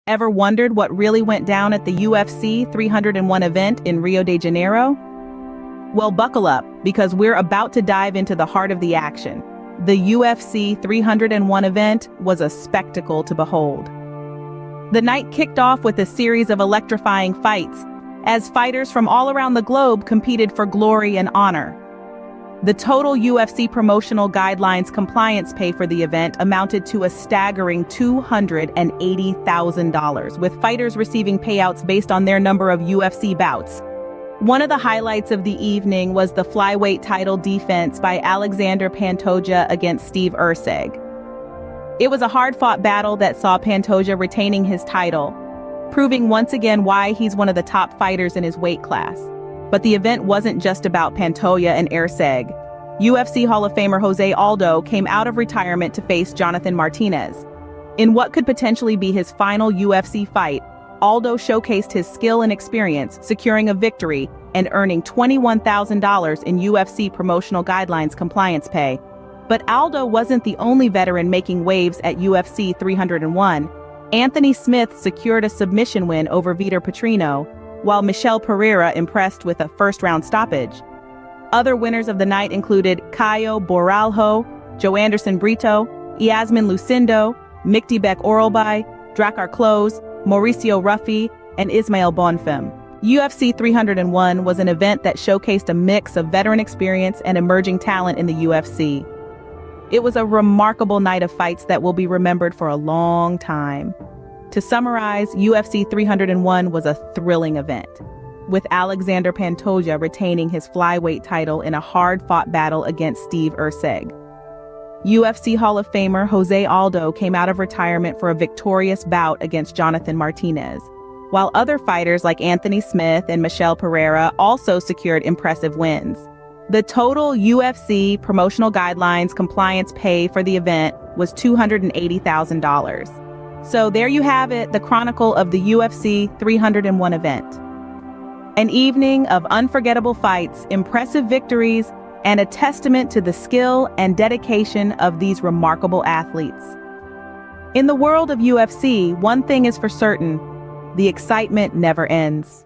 Ever wondered what really went down at the UFC 301 event in Rio de Janeiro? Well, buckle up, because we're about to dive into the heart of the action. The UFC 301 event was a spectacle to behold. The night kicked off with a series of electrifying fights, as fighters from all around the globe competed for glory and honor. The total UFC promotional guidelines compliance pay for the event amounted to a staggering $280,000, with fighters receiving payouts based on their number of UFC bouts. One of the highlights of the evening was the flyweight title defense by Alexander Pantoja against Steve Erceg. It was a hard-fought battle that saw Pantoja retaining his title, proving once again why he's one of the top fighters in his weight class. But the event wasn't just about Pantoja and Erceg. UFC Hall of Famer Jose Aldo came out of retirement to face Jonathan Martinez. In what could potentially be his final UFC fight, Aldo showcased his skill and experience, securing a victory and earning $21,000 in UFC promotional guidelines compliance pay. But Aldo wasn't the only veteran making waves at UFC 301. Anthony Smith secured a submission win over Vitor Petrino, while Michel Pereira impressed with a first-round stoppage. Other winners of the night included Caio Borralho, Joanderson Brito, Yasmin Lucindo, Miktybek Orolbai, Drakkar Klose, Mauricio Ruffi, and Ismael Bonfim. UFC 301 was an event that showcased a mix of veteran experience and emerging talent in the UFC. It was a remarkable night of fights that will be remembered for a long time. To summarize, UFC 301 was a thrilling event, with Alexander Pantoja retaining his flyweight title in a hard-fought battle against Steve Erceg. UFC Hall of Famer Jose Aldo came out of retirement for a victorious bout against Jonathan Martinez, while other fighters like Anthony Smith and Michel Pereira also secured impressive wins. The total UFC promotional guidelines compliance pay for the event was $280,000. So there you have it, the chronicle of the UFC 301 event. An evening of unforgettable fights, impressive victories, and a testament to the skill and dedication of these remarkable athletes. In the world of UFC, one thing is for certain: the excitement never ends.